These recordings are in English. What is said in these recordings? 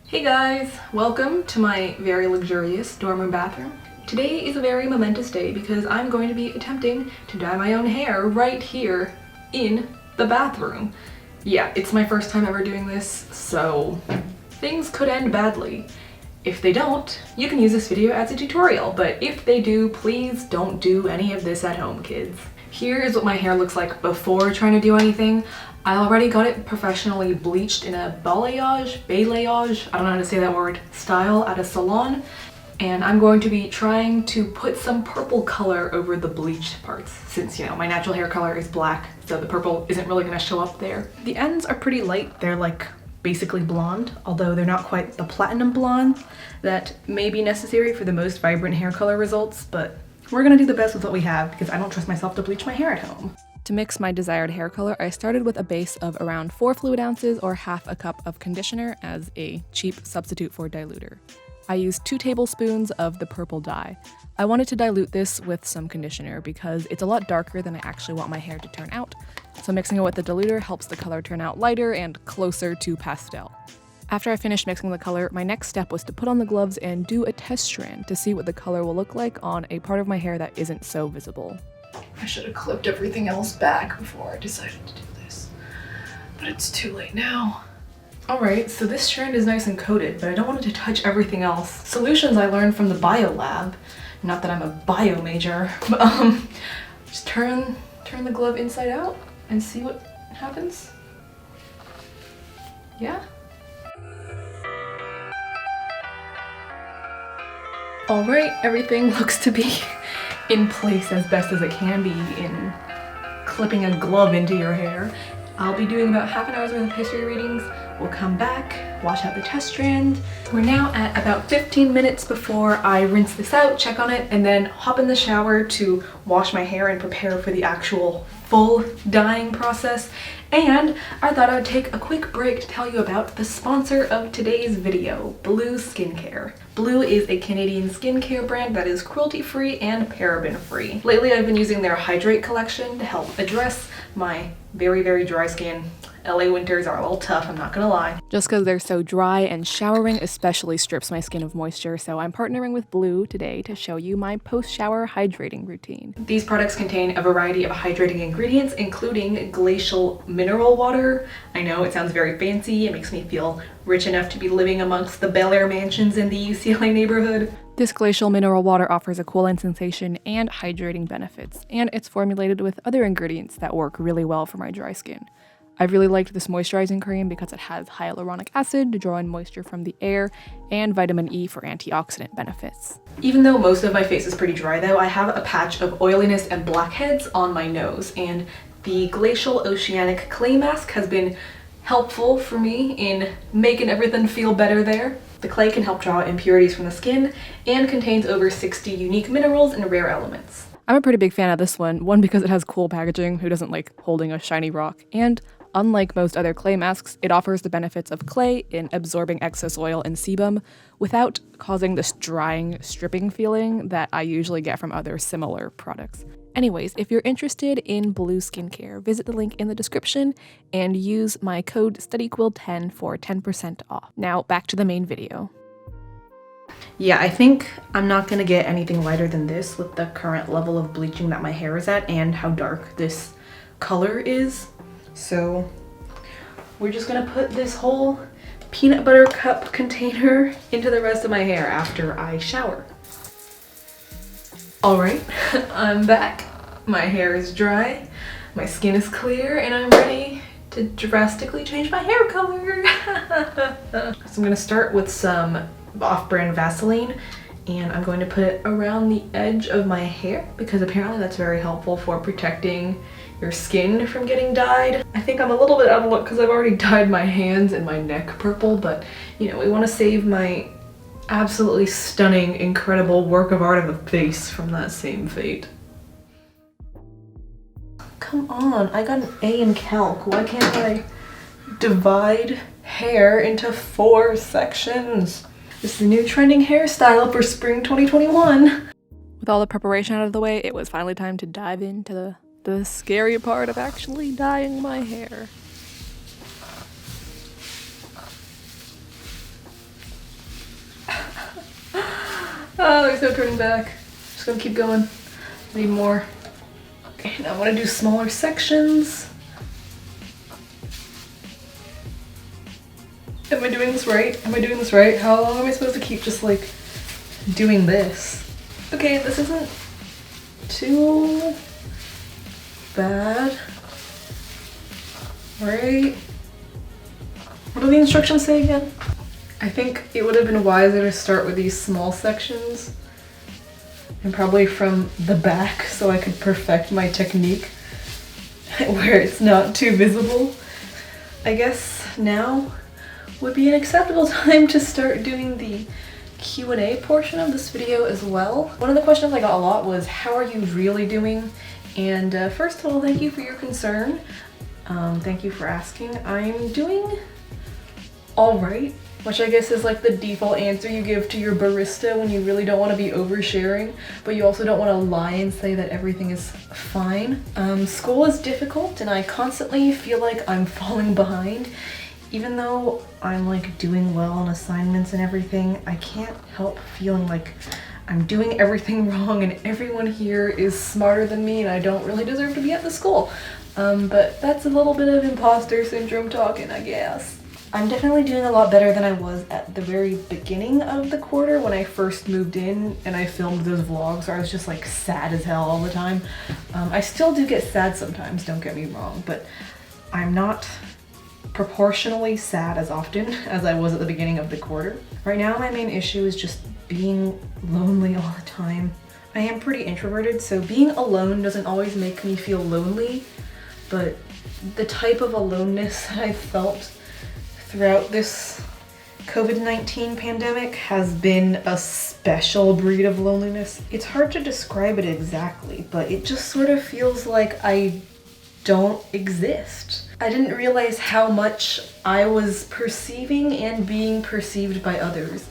Hey guys, welcome to my very luxurious dorm room bathroom. Today is a very momentous day because I'm going to be attempting to dye my own hair right here in the bathroom. Yeah, it's my first time ever doing this, so things could end badly. If they don't, you can use this video as a tutorial, but if they do, please don't do any of this at home, kids. Here is what my hair looks like before trying to do anything. I already got it professionally bleached in a balayage, I don't know how to say that word, style at a salon. And I'm going to be trying to put some purple color over the bleached parts since, you know, my natural hair color is black, so the purple isn't really gonna show up there. The ends are pretty light. They're like basically blonde, although they're not quite the platinum blonde that may be necessary for the most vibrant hair color results, but we're gonna do the best with what we have because I don't trust myself to bleach my hair at home. To mix my desired hair color, I started with a base of around 4 fluid ounces or half a cup of conditioner as a cheap substitute for diluter. I used 2 tablespoons of the purple dye. I wanted to dilute this with some conditioner because it's a lot darker than I actually want my hair to turn out, so mixing it with the diluter helps the color turn out lighter and closer to pastel. After I finished mixing the color, my next step was to put on the gloves and do a test strand to see what the color will look like on a part of my hair that isn't so visible. I should have clipped everything else back before I decided to do this, but it's too late now. Alright, so this strand is nice and coated, but I don't want it to touch everything else. Solutions I learned from the bio lab, not that I'm a bio major, but just turn the glove inside out and see what happens. Yeah? Alright, everything looks to be in place as best as it can be in clipping a glove into your hair. I'll be doing about half an hour's worth of history readings. We'll come back, wash out the test strand. We're now at about 15 minutes before I rinse this out, check on it, and then hop in the shower to wash my hair and prepare for the actual full dyeing process. And I thought I'd take a quick break to tell you about the sponsor of today's video, Blue Skincare. Blue is a Canadian skincare brand that is cruelty-free and paraben-free. Lately I've been using their Hydrate collection to help address my very, very dry skin. LA winters are a little tough, I'm not gonna lie. Just because they're so dry and showering especially strips my skin of moisture, so I'm partnering with Blue today to show you my post-shower hydrating routine. These products contain a variety of hydrating ingredients, including glacial mineral water. I know it sounds very fancy, it makes me feel rich enough to be living amongst the Bel Air mansions in the UCLA neighborhood. This glacial mineral water offers a cooling sensation and hydrating benefits, and it's formulated with other ingredients that work really well for my dry skin. I've really liked this moisturizing cream because it has hyaluronic acid to draw in moisture from the air and vitamin E for antioxidant benefits. Even though most of my face is pretty dry though, I have a patch of oiliness and blackheads on my nose, and the Glacial Oceanic Clay Mask has been helpful for me in making everything feel better there. The clay can help draw impurities from the skin and contains over 60 unique minerals and rare elements. I'm a pretty big fan of this one because it has cool packaging, who doesn't like holding a shiny rock, and unlike most other clay masks, it offers the benefits of clay in absorbing excess oil and sebum without causing this drying, stripping feeling that I usually get from other similar products. Anyways, if you're interested in Blue Skincare, visit the link in the description and use my code studyquill10 for 10% off. Now back to the main video. Yeah, I think I'm not gonna get anything lighter than this with the current level of bleaching that my hair is at and how dark this color is. So we're just gonna put this whole peanut butter cup container into the rest of my hair after I shower. Alright, I'm back. My hair is dry, my skin is clear, and I'm ready to drastically change my hair color. So I'm gonna start with some off-brand Vaseline, and I'm going to put it around the edge of my hair because apparently that's very helpful for protecting your skin from getting dyed. I think I'm a little bit out of luck because I've already dyed my hands and my neck purple, but you know, we want to save my absolutely stunning, incredible work of art of a face from that same fate. Come on, I got an A in calc. Why can't I divide hair into 4 sections? This is the new trending hairstyle for spring 2021. With all the preparation out of the way, it was finally time to dive into the scary part of actually dyeing my hair. Oh, there's no turning back. Just gonna keep going. Need more. Okay, now I want to do smaller sections. Am I doing this right? Am I doing this right? How long am I supposed to keep just like doing this? Okay, this isn't too bad. Right? What do the instructions say again? I think it would have been wiser to start with these small sections and probably from the back so I could perfect my technique where it's not too visible. I guess now would be an acceptable time to start doing the Q&A portion of this video as well. One of the questions I got a lot was, how are you really doing? And first of all, thank you for your concern. Thank you for asking. I'm doing all right, which I guess is like the default answer you give to your barista when you really don't want to be oversharing, but you also don't want to lie and say that everything is fine. School is difficult and I constantly feel like I'm falling behind. Even though I'm like doing well on assignments and everything, I can't help feeling like I'm doing everything wrong and everyone here is smarter than me and I don't really deserve to be at the school. But that's a little bit of imposter syndrome talking, I guess. I'm definitely doing a lot better than I was at the very beginning of the quarter when I first moved in and I filmed those vlogs where I was just like sad as hell all the time. I still do get sad sometimes, don't get me wrong, but I'm not proportionally sad as often as I was at the beginning of the quarter. Right now my main issue is just being lonely all the time. I am pretty introverted, so being alone doesn't always make me feel lonely, but the type of aloneness that I felt throughout this COVID-19 pandemic has been a special breed of loneliness. It's hard to describe it exactly, but it just sort of feels like I don't exist. I didn't realize how much I was perceiving and being perceived by others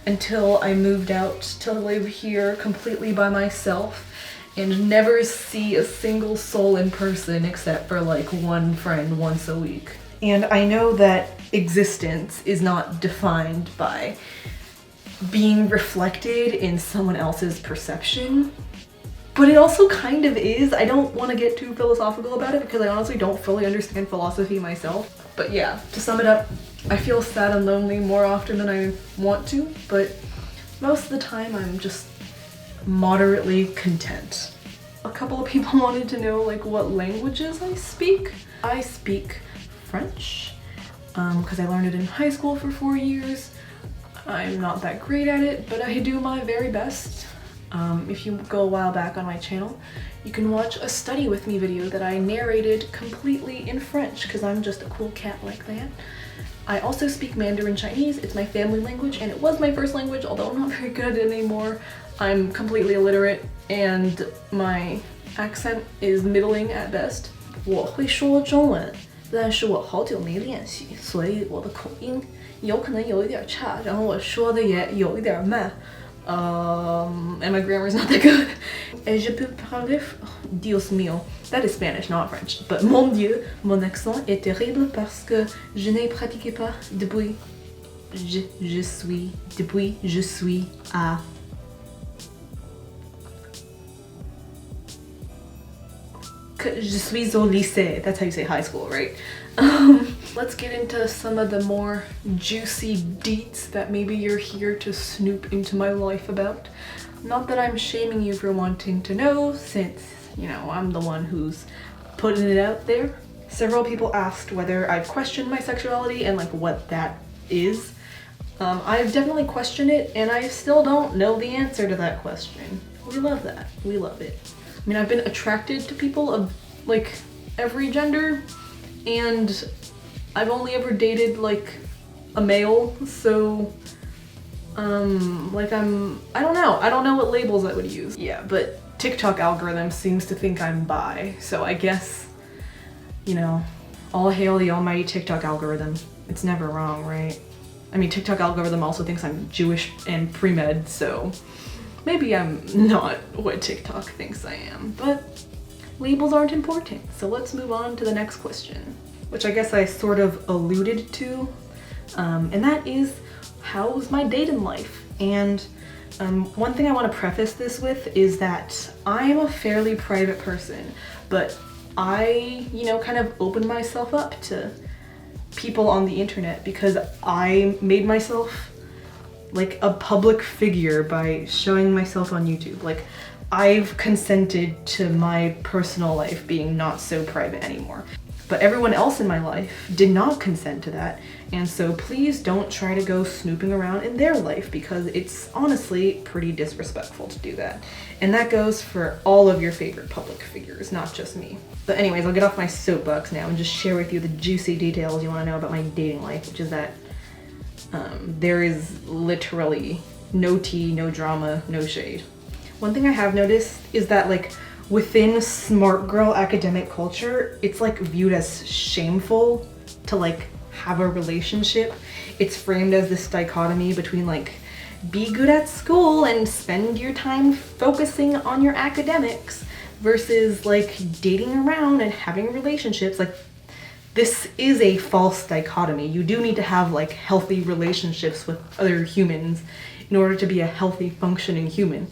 until I moved out to live here completely by myself and never see a single soul in person except for like one friend once a week. And I know that existence is not defined by being reflected in someone else's perception, but it also kind of is. I don't want to get too philosophical about it because I honestly don't fully understand philosophy myself. But yeah, to sum it up, I feel sad and lonely more often than I want to, but most of the time I'm just moderately content. A couple of people wanted to know like what languages I speak. I speak French because I learned it in high school for 4 years. I'm not that great at it, but I do my very best. If you go a while back on my channel, you can watch a study with me video that I narrated completely in French because I'm just a cool cat like that. I also speak Mandarin Chinese. It's my family language and it was my first language, although I'm not very good at it anymore. I'm completely illiterate and my accent is middling at best. 我会说中文，但是我好久没练习，所以我的口音有可能有一点差，然后我说的也有一点慢。And my grammar's not that good. Et je peux parler, Dios mío. That is Spanish, not French. But mon Dieu, mon accent est terrible parce que je n'ai pratiqué pas depuis je suis à je suis au lycée. That's how you say high school, right? Let's get into some of the more juicy deets that maybe you're here to snoop into my life about. Not that I'm shaming you for wanting to know, since, you know, I'm the one who's putting it out there. Several people asked whether I've questioned my sexuality and like what that is. I've definitely questioned it and I still don't know the answer to that question. We love that. We love it. I mean, I've been attracted to people of like every gender and I've only ever dated like a male, so like I don't know what labels I would use. Yeah, but TikTok algorithm seems to think I'm bi, so I guess, you know, all hail the almighty TikTok algorithm. It's never wrong, right? I mean, TikTok algorithm also thinks I'm Jewish and pre-med, so maybe I'm not what TikTok thinks I am, but labels aren't important. So let's move on to the next question, which I guess I sort of alluded to, and that is, how's my dating life? And One thing I want to preface this with is that I am a fairly private person, but I, kind of open myself up to people on the internet because I made myself like a public figure by showing myself on YouTube. Like, I've consented to my personal life being not so private anymore. But everyone else in my life did not consent to that, and so please don't try to go snooping around in their life because it's honestly pretty disrespectful to do that. And that goes for all of your favorite public figures, not just me. But anyways, I'll get off my soapbox now and just share with you the juicy details you want to know about my dating life, which is that there is literally no tea, no drama, no shade. One thing I have noticed is that, like, within smart girl academic culture, it's like viewed as shameful to like have a relationship. It's framed as this dichotomy between like be good at school and spend your time focusing on your academics versus like dating around and having relationships. Like, this is a false dichotomy. You do need to have like healthy relationships with other humans in order to be a healthy functioning human.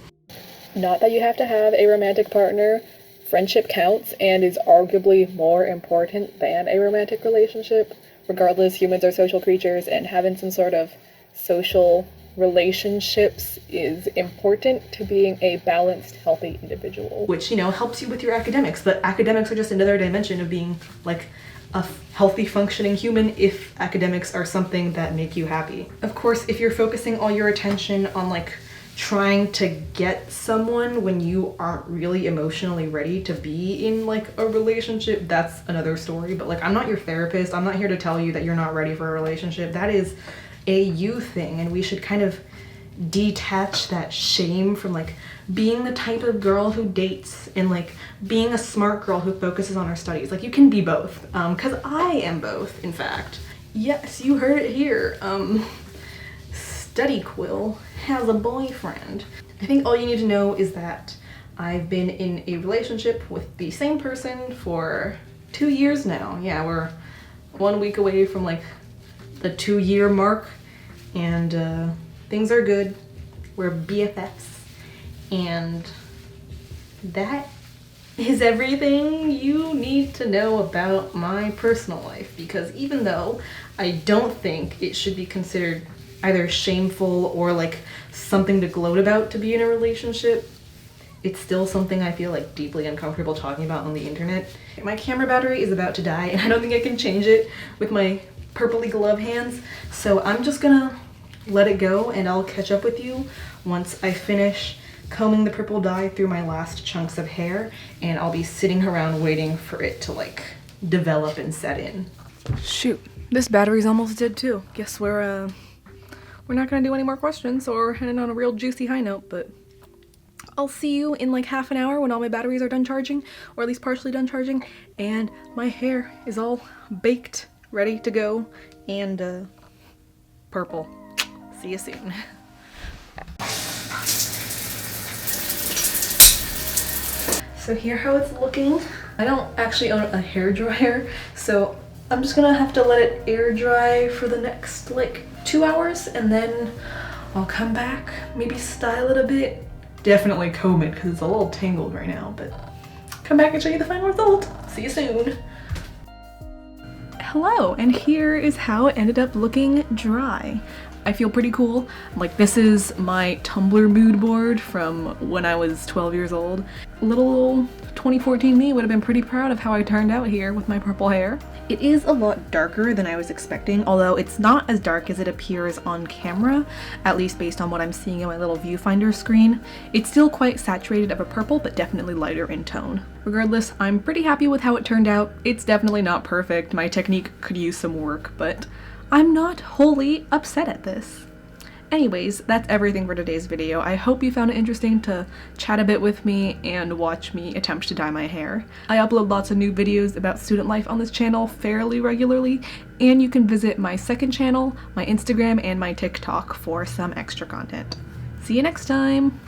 Not that you have to have a romantic partner. Friendship counts and is arguably more important than a romantic relationship. Regardless, humans are social creatures, and having some sort of social relationships is important to being a balanced, healthy individual. Which, helps you with your academics, but academics are just another dimension of being like a healthy functioning human if academics are something that make you happy. Of course, if you're focusing all your attention on like trying to get someone when you aren't really emotionally ready to be in like a relationship, that's another story. But like, I'm not your therapist. I'm not here to tell you that you're not ready for a relationship. That is a you thing, and we should kind of detach that shame from like being the type of girl who dates and like being a smart girl who focuses on her studies. Like, you can be both, because I am both, in fact. Yes, you heard it here. Studyquill has a boyfriend. I think all you need to know is that I've been in a relationship with the same person for 2 years now. Yeah, we're 1 week away from like the 2-year mark, and things are good. We're BFFs, and that is everything you need to know about my personal life, because even though I don't think it should be considered either shameful or like something to gloat about to be in a relationship, it's still something I feel like deeply uncomfortable talking about on the internet. My camera battery is about to die, and I don't think I can change it with my purpley glove hands, so I'm just gonna let it go, and I'll catch up with you once I finish combing the purple dye through my last chunks of hair, and I'll be sitting around waiting for it to like develop and set in. Shoot, this battery's almost dead too. Guess we're not gonna do any more questions or end on a real juicy high note, but I'll see you in like half an hour when all my batteries are done charging, or at least partially done charging, and my hair is all baked, ready to go, and purple. See you soon. So here how it's looking. I don't actually own a hairdryer, so I'm just gonna have to let it air dry for the next like 2 hours, and then I'll come back, maybe style it a bit. Definitely comb it because it's a little tangled right now, but come back and show you the final result. See you soon. Hello, and here is how it ended up looking dry. I feel pretty cool. Like, this is my Tumblr mood board from when I was 12 years old. Little 2014 me would have been pretty proud of how I turned out here with my purple hair. It is a lot darker than I was expecting, although it's not as dark as it appears on camera, at least based on what I'm seeing on my little viewfinder screen. It's still quite saturated of a purple, but definitely lighter in tone. Regardless, I'm pretty happy with how it turned out. It's definitely not perfect. My technique could use some work, but I'm not wholly upset at this. Anyways, that's everything for today's video. I hope you found it interesting to chat a bit with me and watch me attempt to dye my hair. I upload lots of new videos about student life on this channel fairly regularly, and you can visit my second channel, my Instagram, and my TikTok for some extra content. See you next time!